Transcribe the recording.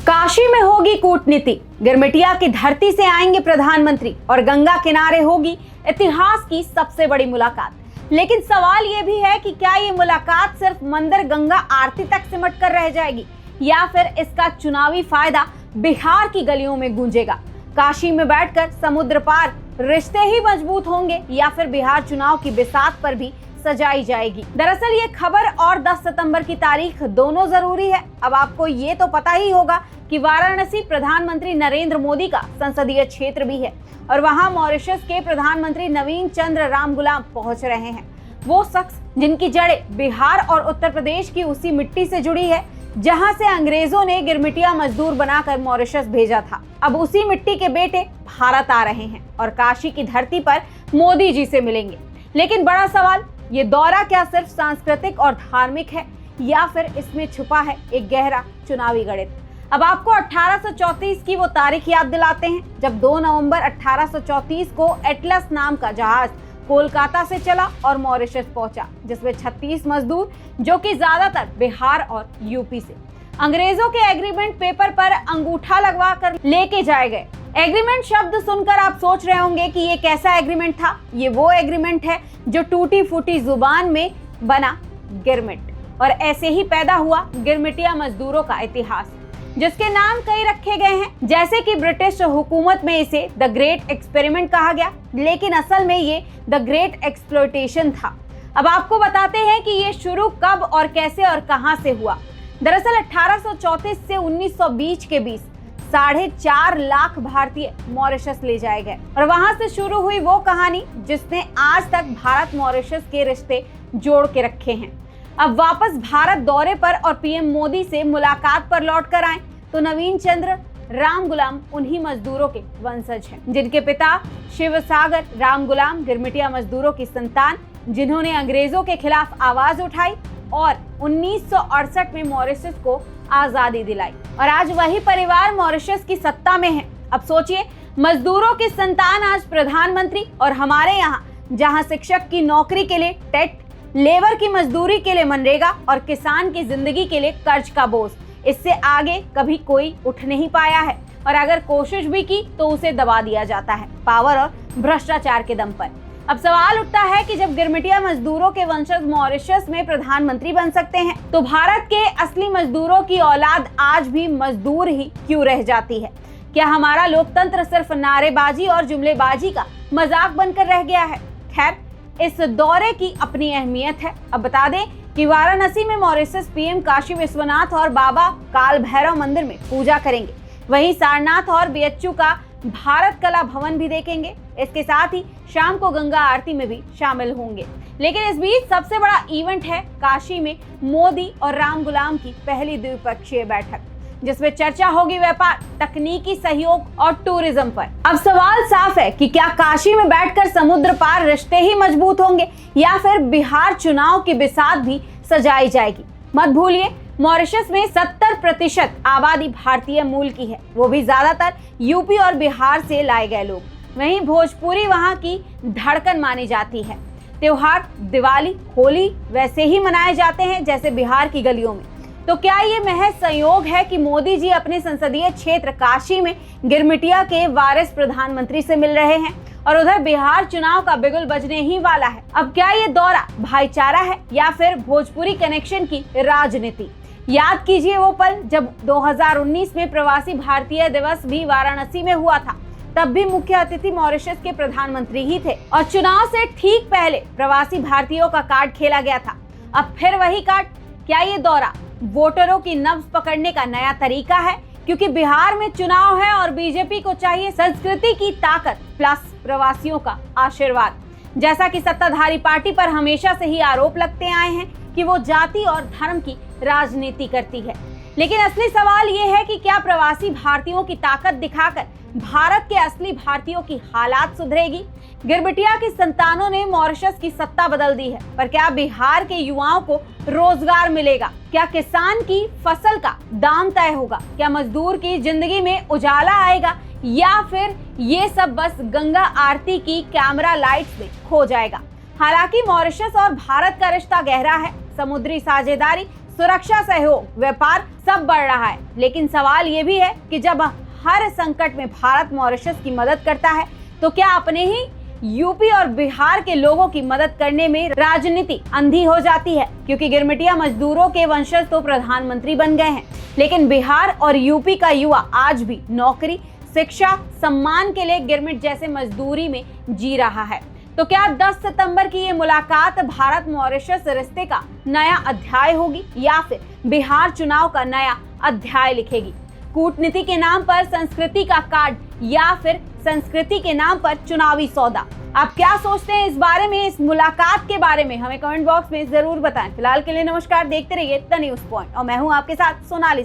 काशी में होगी कूटनीति, गिरमिटिया की धरती से आएंगे प्रधानमंत्री और गंगा किनारे होगी इतिहास की सबसे बड़ी मुलाकात। लेकिन सवाल ये भी है कि क्या ये मुलाकात सिर्फ मंदिर गंगा आरती तक सिमट कर रह जाएगी या फिर इसका चुनावी फायदा बिहार की गलियों में गूंजेगा। काशी में बैठकर समुद्र पार रिश्ते ही मजबूत होंगे या फिर बिहार चुनाव की बिसात पर भी सजाई जाएगी। दरअसल ये खबर और 10 सितंबर की तारीख दोनों जरूरी है। अब आपको ये तो पता ही होगा कि वाराणसी प्रधानमंत्री नरेंद्र मोदी का संसदीय क्षेत्र भी है और वहां मॉरिशस के प्रधानमंत्री नवीन चंद्र रामगुलाम पहुंच रहे हैं। वो शख्स जिनकी जड़ें बिहार और उत्तर प्रदेश की उसी मिट्टी से जुड़ी है जहां से अंग्रेजों ने गिरमिटिया मजदूर बनाकर मॉरिशस भेजा था। अब उसी मिट्टी के बेटे भारत आ रहे हैं और काशी की धरती पर मोदी जी से मिलेंगे। लेकिन बड़ा सवाल, ये दौरा क्या सिर्फ सांस्कृतिक और धार्मिक है या फिर इसमें छुपा है एक गहरा चुनावी गणित। अब आपको 1834 की वो तारीख याद दिलाते हैं जब 2 नवंबर 1834 को एटलस नाम का जहाज कोलकाता से चला और मॉरिशस पहुंचा, जिसमें 36 मजदूर जो कि ज्यादातर बिहार और यूपी से अंग्रेजों के एग्रीमेंट पेपर पर अंगूठा लगवा कर लेके जाए गए। एग्रीमेंट शब्द सुनकर आप सोच रहे होंगे कि ये कैसा एग्रीमेंट था। ये वो एग्रीमेंट है जो टूटी फूटी जुबान में बना गिरमिट, और ऐसे ही पैदा हुआ गिरमिटिया मजदूरों का इतिहास, जिसके नाम कई रखे गए हैं। जैसे कि ब्रिटिश हुकूमत में इसे द ग्रेट एक्सपेरिमेंट कहा गया, लेकिन असल में ये द ग्रेट एक्सप्लॉयटेशन था। अब आपको बताते हैं कि ये शुरू कब और कैसे और कहां से हुआ। दरअसल 1834 से 1920 के बीच 4.5 लाख भारतीय मॉरिशस ले जाए गए और वहां से शुरू हुई वो कहानी जिसने आज तक भारत मॉरिशस के रिश्ते जोड़ के रखे हैं। अब वापस भारत दौरे पर और पीएम मोदी से मुलाकात पर लौट कर आए तो नवीन चंद्र रामगुलाम उन्हीं मजदूरों के वंशज हैं, जिनके पिता शिवसागर रामगुलाम गिरमिटिया मजदूरों की संतान, जिन्होंने अंग्रेजों के खिलाफ आवाज उठाई और 1968 में मॉरिशस को आजादी दिलाई और आज वही परिवार मॉरिशस की सत्ता में है। अब सोचिए, मजदूरों की संतान आज प्रधानमंत्री, और हमारे यहाँ जहाँ शिक्षक की नौकरी के लिए टेट, लेबर की मजदूरी के लिए मनरेगा और किसान की जिंदगी के लिए कर्ज का बोझ, इससे आगे कभी कोई उठ नहीं पाया है और अगर कोशिश भी की तो उसे दबा दिया जाता है पावर और भ्रष्टाचार के दम पर। अब सवाल उठता है कि जब गिरमिटिया मजदूरों के वंशज मॉरिशस में प्रधानमंत्री बन सकते हैं तो भारत के असली मजदूरों की औलाद आज भी मजदूर ही क्यों रह जाती है? क्या हमारा लोकतंत्र सिर्फ नारेबाजी और जुमलेबाजी का मजाक बनकर रह गया है? खैर, इस दौरे की अपनी अहमियत है। अब बता दें कि वाराणसी में मॉरिशस पीएम काशी विश्वनाथ और बाबा काल भैरव मंदिर में पूजा करेंगे। वहीं सारनाथ और बीएचयू का भारत कला भवन भी देखेंगे। इसके साथ ही शाम को गंगा आरती में भी शामिल होंगे। लेकिन इस बीच सबसे बड़ा इवेंट है काशी में मोदी और रामगुलाम की पहली द्विपक्षीय बैठक, जिसमें चर्चा होगी व्यापार, तकनीकी सहयोग और टूरिज्म पर। अब सवाल साफ है कि क्या काशी में बैठकर समुद्र पार रिश्ते ही मजबूत होंगे या फिर बिहार चुनाव की बिसात भी सजाई जाएगी। मत भूलिए, मॉरिशस में 70% आबादी भारतीय मूल की है, वो भी ज्यादातर यूपी और बिहार से लाए गए लोग। वहीं भोजपुरी वहां की धड़कन मानी जाती है। त्योहार दिवाली, होली वैसे ही मनाए जाते हैं जैसे बिहार की गलियों में। तो क्या ये महज संयोग है कि मोदी जी अपने संसदीय क्षेत्र काशी में गिरमिटिया के वारिस प्रधानमंत्री से मिल रहे हैं और उधर बिहार चुनाव का बिगुल बजने ही वाला है? अब क्या ये दौरा भाईचारा है या फिर भोजपुरी कनेक्शन की राजनीति? याद कीजिए वो पल जब 2019 में प्रवासी भारतीय दिवस भी वाराणसी में हुआ था। तब भी मुख्य अतिथि मॉरिशस के प्रधानमंत्री ही थे और चुनाव से ठीक पहले प्रवासी भारतीयों का कार्ड खेला गया था। अब फिर वही कार्ड। क्या ये दौरा वोटरों की नब्ज पकड़ने का नया तरीका है? क्योंकि बिहार में चुनाव है और बीजेपी को चाहिए संस्कृति की ताकत प्लस प्रवासियों का आशीर्वाद। जैसा कि सत्ताधारी पार्टी पर हमेशा से ही आरोप लगते आए हैं कि वो जाति और धर्म की राजनीति करती है। लेकिन असली सवाल ये है कि क्या प्रवासी भारतीयों की ताकत दिखाकर भारत के असली भारतीयों की हालात सुधरेगी? गिरमिटिया की संतानों ने मॉरिशस की सत्ता बदल दी है, पर क्या बिहार के युवाओं को रोजगार मिलेगा? क्या किसान की फसल का दाम तय होगा? क्या मजदूर की जिंदगी में उजाला आएगा या फिर ये सब बस गंगा आरती की कैमरा लाइट्स में खो जाएगा? हालांकि मॉरिशस और भारत का रिश्ता गहरा है। समुद्री साझेदारी, सुरक्षा, सहयोग, व्यापार सब बढ़ रहा है। लेकिन सवाल ये भी है कि जब हर संकट में भारत मॉरिशस की मदद करता है तो क्या अपने ही यूपी और बिहार के लोगों की मदद करने में राजनीति अंधी हो जाती है? क्योंकि गिरमिटिया मजदूरों के वंशज तो प्रधानमंत्री बन गए हैं, लेकिन बिहार और यूपी का युवा आज भी नौकरी, शिक्षा, सम्मान के लिए गिरमिट जैसे मजदूरी में जी रहा है। तो क्या 10 सितंबर की ये मुलाकात भारत मॉरिशस रिश्ते का नया अध्याय होगी या फिर बिहार चुनाव का नया अध्याय लिखेगी? कूटनीति के नाम पर संस्कृति का कार्ड या फिर संस्कृति के नाम पर चुनावी सौदा? आप क्या सोचते हैं इस बारे में, इस मुलाकात के बारे में? हमें कमेंट बॉक्स में जरूर बताएं। फिलहाल के लिए नमस्कार, देखते रहिए द न्यूज़ पॉइंट और मैं हूं आपके साथ सोनाली।